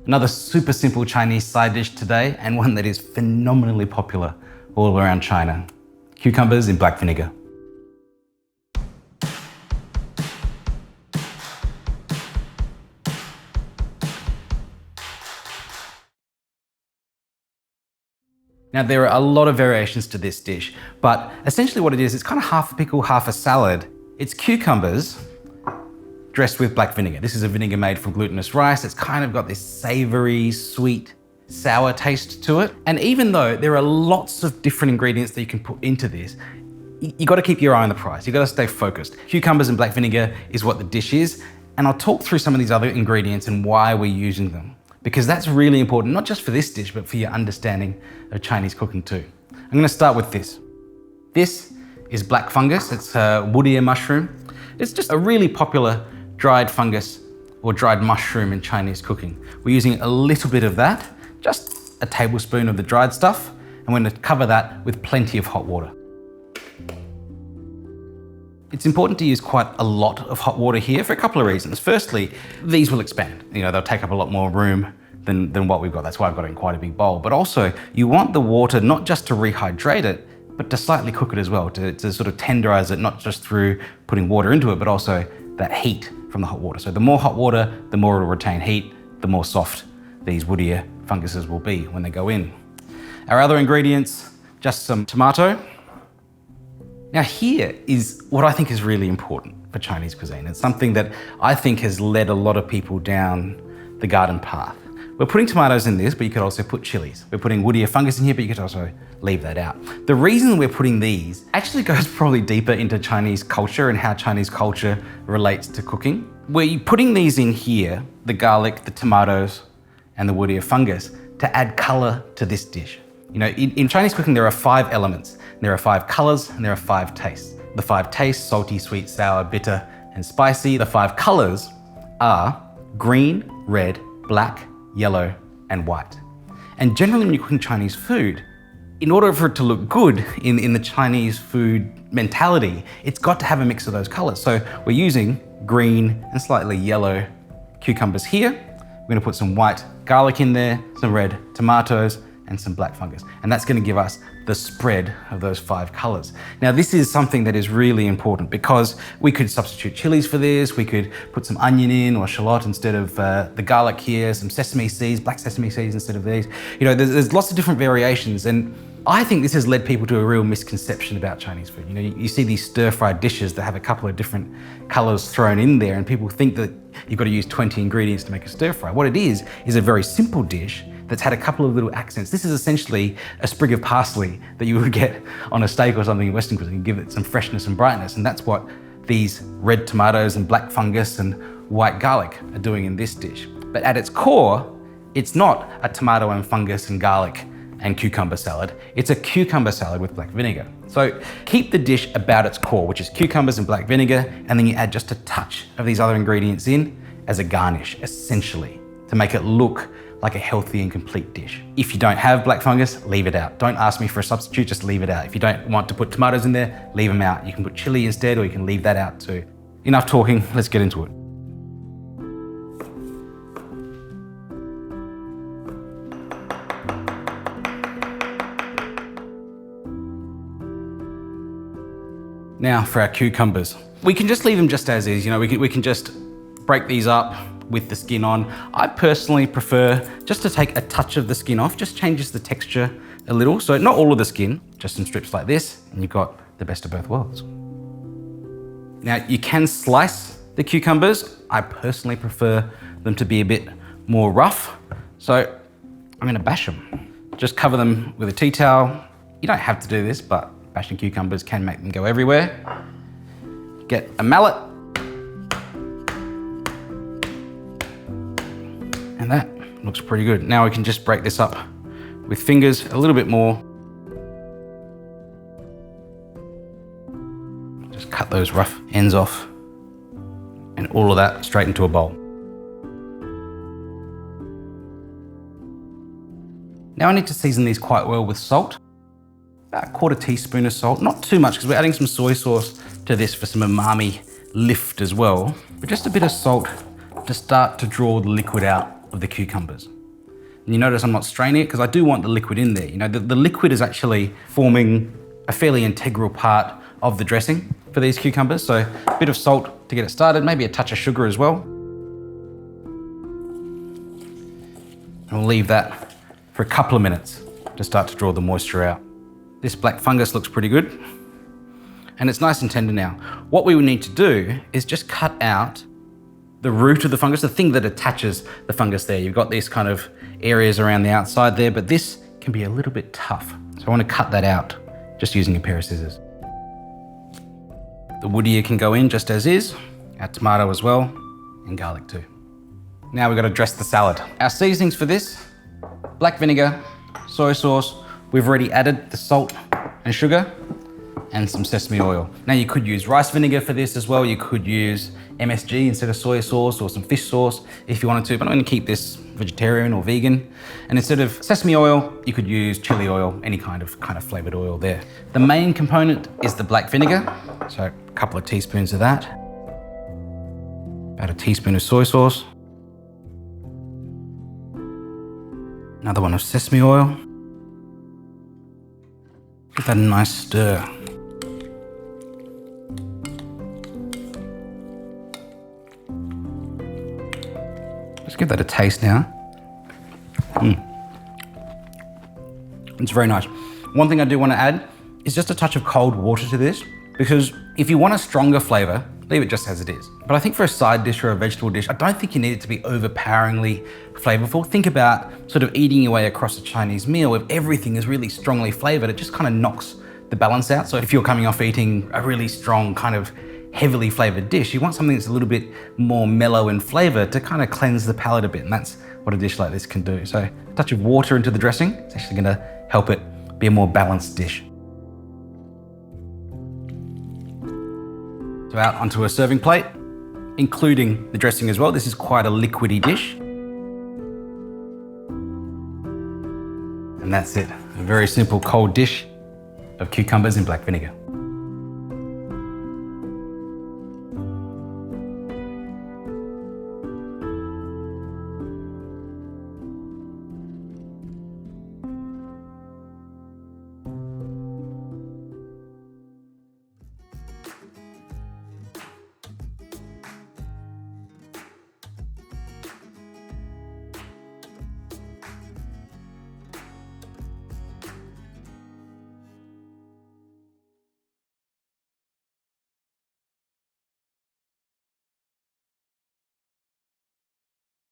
Another super simple Chinese side dish today, and one that is phenomenally popular all around China. Cucumbers in black vinegar. Now, there are a lot of variations to this dish, but essentially what it is, it's kind of half a pickle, half a salad. It's cucumbers dressed with black vinegar. This is a vinegar made from glutinous rice. It's kind of got this savory, sweet, sour taste to it. And even though there are lots of different ingredients that you can put into this, you got to keep your eye on the prize. You got to stay focused. Cucumbers and black vinegar is what the dish is. And I'll talk through some of these other ingredients and why we're using them, because that's really important, not just for this dish, but for your understanding of Chinese cooking too. I'm going to start with this. This is black fungus. It's a woodier mushroom. It's just a really popular dried fungus or dried mushroom in Chinese cooking. We're using a little bit of that, just a tablespoon of the dried stuff, and we're going to cover that with plenty of hot water. It's important to use quite a lot of hot water here for a couple of reasons. Firstly, these will expand. They'll take up a lot more room than what we've got. That's why I've got it in quite a big bowl. But also, you want the water not just to rehydrate it, but to slightly cook it as well, to sort of tenderize it, not just through putting water into it, but also that heat from the hot water. So the more hot water, the more it'll retain heat, the more soft these woodier funguses will be when they go in. Our other ingredients, just some tomato. Now here is what I think is really important for Chinese cuisine. It's something that I think has led a lot of people down the garden path. We're putting tomatoes in this, but you could also put chilies. We're putting woodier fungus in here, but you could also leave that out. The reason we're putting these actually goes probably deeper into Chinese culture and how Chinese culture relates to cooking. We're putting these in here, the garlic, the tomatoes, and the woodier fungus, to add color to this dish. In Chinese cooking, there are 5 elements. There are 5 colors and there are 5 tastes. The 5 tastes, salty, sweet, sour, bitter, and spicy. The 5 colors are green, red, black, yellow, and white. And generally when you're cooking Chinese food, in order for it to look good in the Chinese food mentality, it's got to have a mix of those colors. So we're using green and slightly yellow cucumbers here. We're gonna put some white garlic in there, some red tomatoes, and some black fungus. And that's gonna give us the spread of those 5 colors. Now, this is something that is really important because we could substitute chilies for this. We could put some onion in or shallot instead of the garlic here, some sesame seeds, black sesame seeds instead of these. There's lots of different variations. And I think this has led people to a real misconception about Chinese food. You see these stir-fried dishes that have a couple of different colors thrown in there, and people think that you've got to use 20 ingredients to make a stir-fry. What it is a very simple dish that's had a couple of little accents. This is essentially a sprig of parsley that you would get on a steak or something in Western cuisine, give it some freshness and brightness. And that's what these red tomatoes and black fungus and white garlic are doing in this dish. But at its core, it's not a tomato and fungus and garlic and cucumber salad. It's a cucumber salad with black vinegar. So keep the dish about its core, which is cucumbers and black vinegar, and then you add just a touch of these other ingredients in as a garnish, essentially, to make it look like a healthy and complete dish. If you don't have black fungus, leave it out. Don't ask me for a substitute, just leave it out. If you don't want to put tomatoes in there, leave them out. You can put chili instead, or you can leave that out too. Enough talking, let's get into it. Now for our cucumbers. We can just leave them just as is. We can just break these up with the skin on. I personally prefer just to take a touch of the skin off, just changes the texture a little. So not all of the skin, just in strips like this, and you've got the best of both worlds. Now you can slice the cucumbers. I personally prefer them to be a bit more rough. So I'm gonna bash them. Just cover them with a tea towel. You don't have to do this, but bashing cucumbers can make them go everywhere. Get a mallet. And that looks pretty good. Now we can just break this up with fingers a little bit more. Just cut those rough ends off and all of that straight into a bowl. Now I need to season these quite well with salt. About a quarter teaspoon of salt, not too much because we're adding some soy sauce to this for some umami lift as well, but just a bit of salt to start to draw the liquid out of the cucumbers. You notice I'm not straining it because I do want the liquid in there. You know, the liquid is actually forming a fairly integral part of the dressing for these cucumbers. So a bit of salt to get it started, maybe a touch of sugar as well. And we'll leave that for a couple of minutes to start to draw the moisture out. This black fungus looks pretty good. And it's nice and tender now. What we would need to do is just cut out the root of the fungus, the thing that attaches the fungus there. You've got these kind of areas around the outside there, but this can be a little bit tough. So I want to cut that out just using a pair of scissors. The wood ear can go in just as is, our tomato as well, and garlic too. Now we've got to dress the salad. Our seasonings for this, black vinegar, soy sauce. We've already added the salt and sugar and some sesame oil. Now you could use rice vinegar for this as well. You could use MSG instead of soy sauce or some fish sauce if you wanted to, but I'm going to keep this vegetarian or vegan. And instead of sesame oil, you could use chili oil, any kind of flavored oil there. The main component is the black vinegar. So a couple of teaspoons of that. About a teaspoon of soy sauce. Another one of sesame oil. Give that a nice stir. Just give that a taste now. It's very nice. One thing I do want to add is just a touch of cold water to this, because if you want a stronger flavor, leave it just as it is. But I think for a side dish or a vegetable dish, I don't think you need it to be overpoweringly flavorful. Think about sort of eating your way across a Chinese meal. If everything is really strongly flavored, it just kind of knocks the balance out. So if you're coming off eating a really strong kind of heavily flavored dish, you want something that's a little bit more mellow in flavor to kind of cleanse the palate a bit. And that's what a dish like this can do. So a touch of water into the dressing, it's actually gonna help it be a more balanced dish. So out onto a serving plate, including the dressing as well. This is quite a liquidy dish. And that's it, a very simple cold dish of cucumbers in black vinegar.